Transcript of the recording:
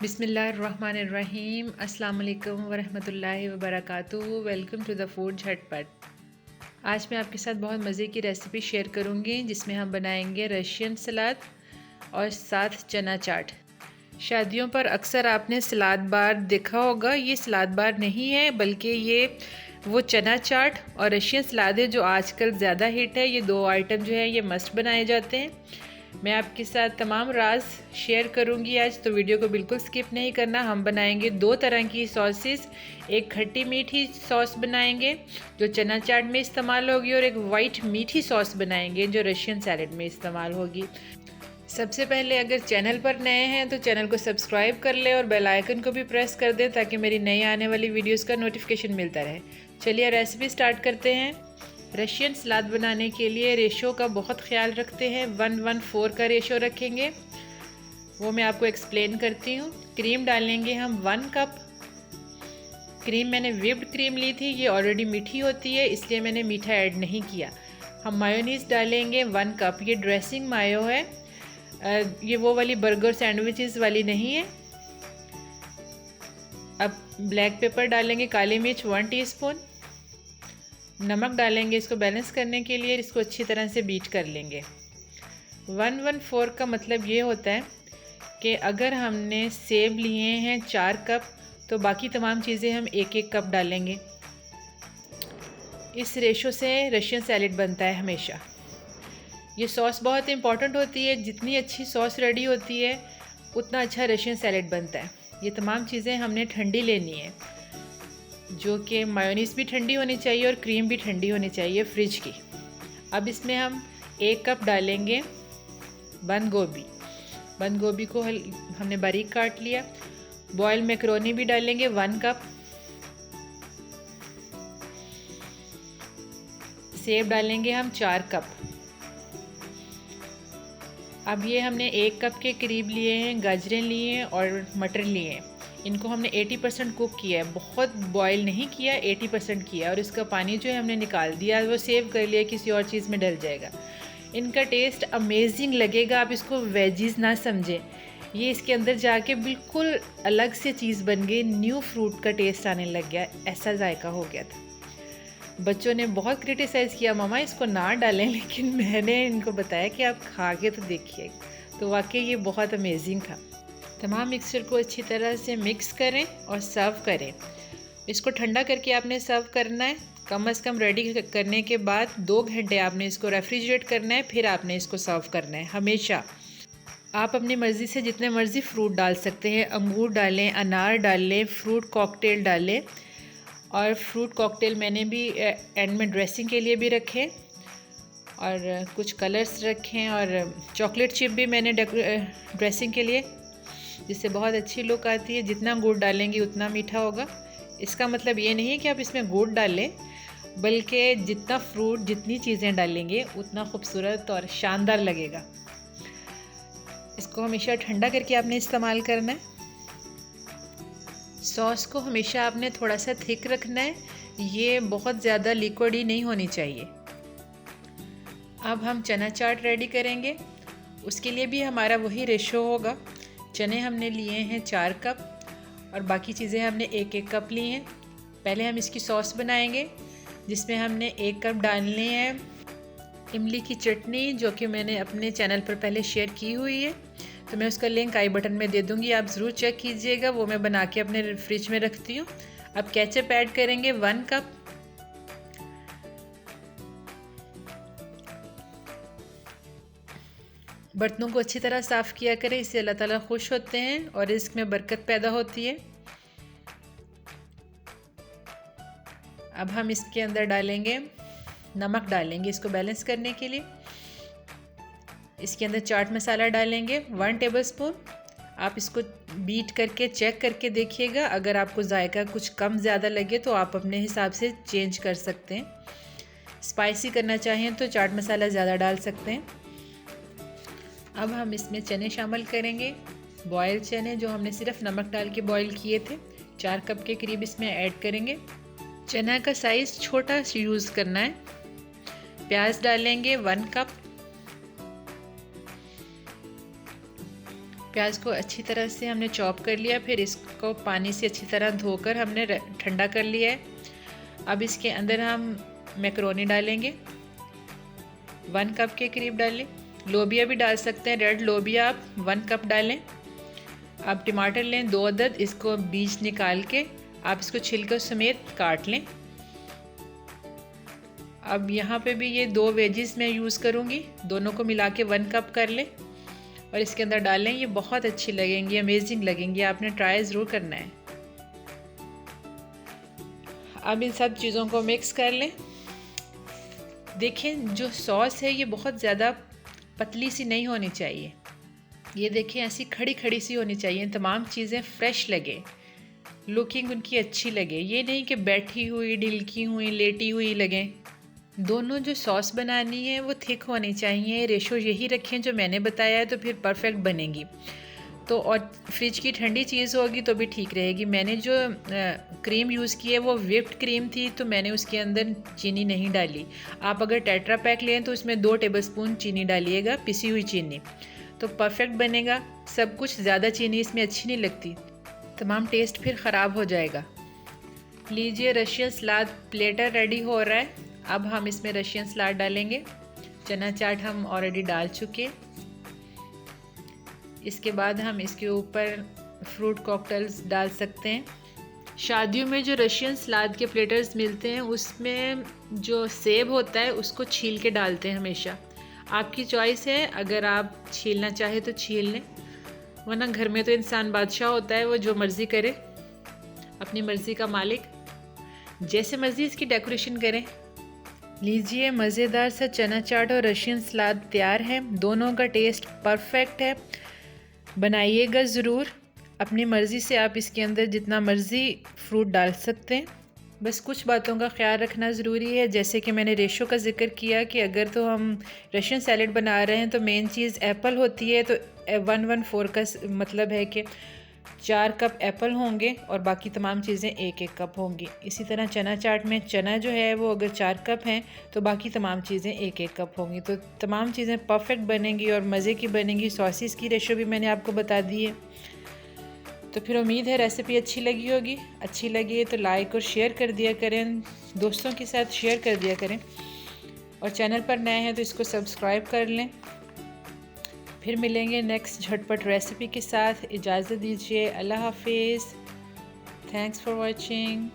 बिस्मिल्लाहिर्रहमानिर्रहीम। अस्सलाम वालेकुम वरहमतुल्लाहि वबरकातुहू। वेलकम टू द फूड झटपट। आज मैं आपके साथ बहुत मज़े की रेसिपी शेयर करूंगी जिसमें हम बनाएंगे रशियन सलाद और साथ चना चाट। शादियों पर अक्सर आपने सलाद बार देखा होगा। ये सलाद बार नहीं है बल्कि ये वो चना चाट और रशियन सलाद है जो आजकल ज़्यादा हिट है। ये दो आइटम जो है ये मस्ट बनाए जाते हैं। मैं आपके साथ तमाम राज शेयर करूंगी आज, तो वीडियो को बिल्कुल स्किप नहीं करना। हम बनाएंगे दो तरह की सॉसेस। एक खट्टी मीठी सॉस बनाएंगे जो चना चाट में इस्तेमाल होगी और एक वाइट मीठी सॉस बनाएंगे जो रशियन सैलेड में इस्तेमाल होगी। सबसे पहले अगर चैनल पर नए हैं तो चैनल को सब्सक्राइब कर ले और बेल आइकन को भी प्रेस कर दें ताकि मेरी नई आने वाली वीडियोस का नोटिफिकेशन मिलता रहे। चलिए रेसिपी स्टार्ट करते हैं। रशियन सलाद बनाने के लिए रेशो का बहुत ख्याल रखते हैं। 1:4 का रेशो रखेंगे, वो मैं आपको एक्सप्लेन करती हूँ। क्रीम डालेंगे हम 1 कप। क्रीम मैंने व्हिप्ड क्रीम ली थी, ये ऑलरेडी मीठी होती है इसलिए मैंने मीठा ऐड नहीं किया। हम मायोनीज़ डालेंगे 1 कप। ये ड्रेसिंग मायो है, ये वो वाली बर्गर सैंडविचेस वाली नहीं है। अब ब्लैक पेपर डालेंगे, काली मिर्च 1 टीस्पून। नमक डालेंगे इसको बैलेंस करने के लिए। इसको अच्छी तरह से बीट कर लेंगे। 1:4 का मतलब ये होता है कि अगर हमने सेब लिए हैं 4 कप तो बाकी तमाम चीज़ें हम 1-1 कप डालेंगे। इस रेशो से रशियन सैलेड बनता है हमेशा। ये सॉस बहुत इंपॉर्टेंट होती है। जितनी अच्छी सॉस रेडी होती है उतना अच्छा रशियन सैलेड बनता है। ये तमाम चीज़ें हमने ठंडी लेनी है, जो कि मायोनीज़ भी ठंडी होनी चाहिए और क्रीम भी ठंडी होनी चाहिए फ्रिज की। अब इसमें हम 1 कप डालेंगे बंद गोभी। बंद गोभी को हमने बारीक काट लिया। बॉयल मैकरोनी भी डालेंगे 1 कप। सेब डालेंगे हम 4 कप। अब ये हमने 1 कप के करीब लिए हैं गाजरें लिए हैं और मटर लिए हैं। इनको हमने 80% कुक किया है, बहुत बॉयल नहीं किया, 80% किया और इसका पानी जो है हमने निकाल दिया, वो सेव कर लिया, किसी और चीज़ में डल जाएगा। इनका टेस्ट अमेजिंग लगेगा। आप इसको वेजीज ना समझें, ये इसके अंदर जाके बिल्कुल अलग से चीज़ बन गई। न्यू फ्रूट का टेस्ट आने लग गया, ऐसा जायका हो गया था। बच्चों ने बहुत क्रिटिसाइज़ किया मामा इसको ना डालें, लेकिन मैंने इनको बताया कि आप खा के तो देखिए। तो वाकई ये बहुत अमेजिंग था। तमाम मिक्सचर को अच्छी तरह से मिक्स करें और सर्व करें। इसको ठंडा करके आपने सर्व करना है। कम से कम रेडी करने के बाद 2 घंटे आपने इसको रेफ्रिजरेट करना है, फिर आपने इसको सर्व करना है। हमेशा आप अपनी मर्ज़ी से जितने मर्ज़ी फ्रूट डाल सकते हैं। अंगूर डालें, अनार डालें, फ्रूट कॉकटेल डालें। और फ्रूट कॉकटेल मैंने भी एंड में ड्रेसिंग के लिए भी रखे और कुछ कलर्स रखें और चॉकलेट चिप भी मैंने ड्रेसिंग के लिए, जिससे बहुत अच्छी लुक आती है। जितना गुड़ डालेंगे उतना मीठा होगा। इसका मतलब ये नहीं है कि आप इसमें गुड़ डालें, बल्कि जितना फ्रूट जितनी चीज़ें डालेंगे उतना खूबसूरत और शानदार लगेगा। इसको हमेशा ठंडा करके आपने इस्तेमाल करना है। सॉस को हमेशा आपने थोड़ा सा थिक रखना है, ये बहुत ज़्यादा लिक्विडी नहीं होनी चाहिए। अब हम चना चाट रेडी करेंगे। उसके लिए भी हमारा वही रेशो होगा। चने हमने लिए हैं 4 कप और बाकी चीज़ें हमने 1-1 कप ली हैं। पहले हम इसकी सॉस बनाएंगे जिसमें हमने 1 कप डालनी है इमली की चटनी, जो कि मैंने अपने चैनल पर पहले शेयर की हुई है, तो मैं उसका लिंक आई बटन में दे दूँगी, आप ज़रूर चेक कीजिएगा। वो मैं बना के अपने फ्रिज में रखती हूँ। अब केचप ऐड करेंगे 1 कप। बर्तनों को अच्छी तरह साफ़ किया करें, इससे अल्लाह ताला खुश होते हैं और रिज़्क़ में बरकत पैदा होती है। अब हम इसके अंदर डालेंगे नमक, डालेंगे इसको बैलेंस करने के लिए। इसके अंदर चाट मसाला डालेंगे 1 टेबलस्पून। आप इसको बीट करके चेक करके देखिएगा, अगर आपको जायका कुछ कम ज़्यादा लगे तो आप अपने हिसाब से चेंज कर सकते हैं। स्पाइसी करना चाहें तो चाट मसाला ज़्यादा डाल सकते हैं। अब हम इसमें चने शामिल करेंगे, बॉयल चने जो हमने सिर्फ नमक डाल के बॉयल किए थे। 4 कप के करीब इसमें ऐड करेंगे। चना का साइज़ छोटा यूज़ करना है। प्याज डालेंगे 1 कप। प्याज को अच्छी तरह से हमने चॉप कर लिया, फिर इसको पानी से अच्छी तरह धोकर हमने ठंडा कर लिया है। अब इसके अंदर हम मैकरोनी डालेंगे, 1 कप के करीब डालें। लोबिया भी डाल सकते हैं, रेड लोबिया आप 1 कप डालें। अब टमाटर लें 2 अदद, इसको बीज निकाल के आप इसको छिलके समेत काट लें। अब यहाँ पे भी ये 2 वेजिस मैं यूज़ करूँगी, दोनों को मिला के 1 कप कर लें और इसके अंदर डालें। ये बहुत अच्छी लगेंगी, अमेजिंग लगेंगी, आपने ट्राई ज़रूर करना है। अब इन सब चीज़ों को मिक्स कर लें। देखें जो सॉस है ये बहुत ज़्यादा पतली सी नहीं होनी चाहिए, ये देखें ऐसी खड़ी खड़ी सी होनी चाहिए। तमाम चीज़ें फ्रेश लगे, लुकिंग उनकी अच्छी लगे, ये नहीं कि बैठी हुई, ढिलकी हुई, लेटी हुई लगें। दोनों जो सॉस बनानी है वो थिक होनी चाहिए। रेशो यही रखें जो मैंने बताया है, तो फिर परफेक्ट बनेगी। तो और फ्रिज की ठंडी चीज़ होगी तो भी ठीक रहेगी। मैंने जो क्रीम यूज़ की है वो व्हिप्ड क्रीम थी, तो मैंने उसके अंदर चीनी नहीं डाली। आप अगर टेट्रा पैक लें तो उसमें 2 टेबलस्पून चीनी डालिएगा, पिसी हुई चीनी, तो परफेक्ट बनेगा। सब कुछ ज़्यादा चीनी इसमें अच्छी नहीं लगती, तमाम टेस्ट फिर ख़राब हो जाएगा। लीजिए रशियन सलाद प्लेटर रेडी हो रहा है। अब हम इसमें रशियन सलाद डालेंगे। चना चाट हम ऑलरेडी डाल चुके। इसके बाद हम इसके ऊपर फ्रूट कॉकटेल्स डाल सकते हैं। शादियों में जो रशियन सलाद के प्लेटर्स मिलते हैं उसमें जो सेब होता है उसको छील के डालते हैं हमेशा। आपकी चॉइस है, अगर आप छीलना चाहे तो छील लें, वरना घर में तो इंसान बादशाह होता है, वो जो मर्ज़ी करे, अपनी मर्ज़ी का मालिक, जैसे मर्ज़ी इसकी डेकोरेशन करें। लीजिए मज़ेदार सा चना चाट और रशियन सलाद तैयार है। दोनों का टेस्ट परफेक्ट है, बनाइएगा ज़रूर। अपनी मर्ज़ी से आप इसके अंदर जितना मर्ज़ी फ्रूट डाल सकते हैं, बस कुछ बातों का ख्याल रखना ज़रूरी है। जैसे कि मैंने रेशो का जिक्र किया कि अगर तो हम रशियन सैलेड बना रहे हैं तो मेन चीज़ एप्पल होती है, तो 1-1-4 का मतलब है कि 4 कप एप्पल होंगे और बाकी तमाम चीज़ें 1-1 कप होंगी। इसी तरह चना चाट में चना जो है वो अगर 4 कप हैं तो बाकी तमाम चीज़ें 1-1 कप होंगी, तो तमाम चीज़ें परफेक्ट बनेंगी और मज़े की बनेंगी। सॉसेस की रेशो भी मैंने आपको बता दी है। तो फिर उम्मीद है रेसिपी अच्छी लगी होगी। अच्छी लगी है तो लाइक और शेयर कर दिया करें, दोस्तों के साथ शेयर कर दिया करें, और चैनल पर नए हैं तो इसको सब्सक्राइब कर लें। फिर मिलेंगे नेक्स्ट झटपट रेसिपी के साथ। इजाज़त दीजिए, अल्लाह हाफिज़। Thanks for watching.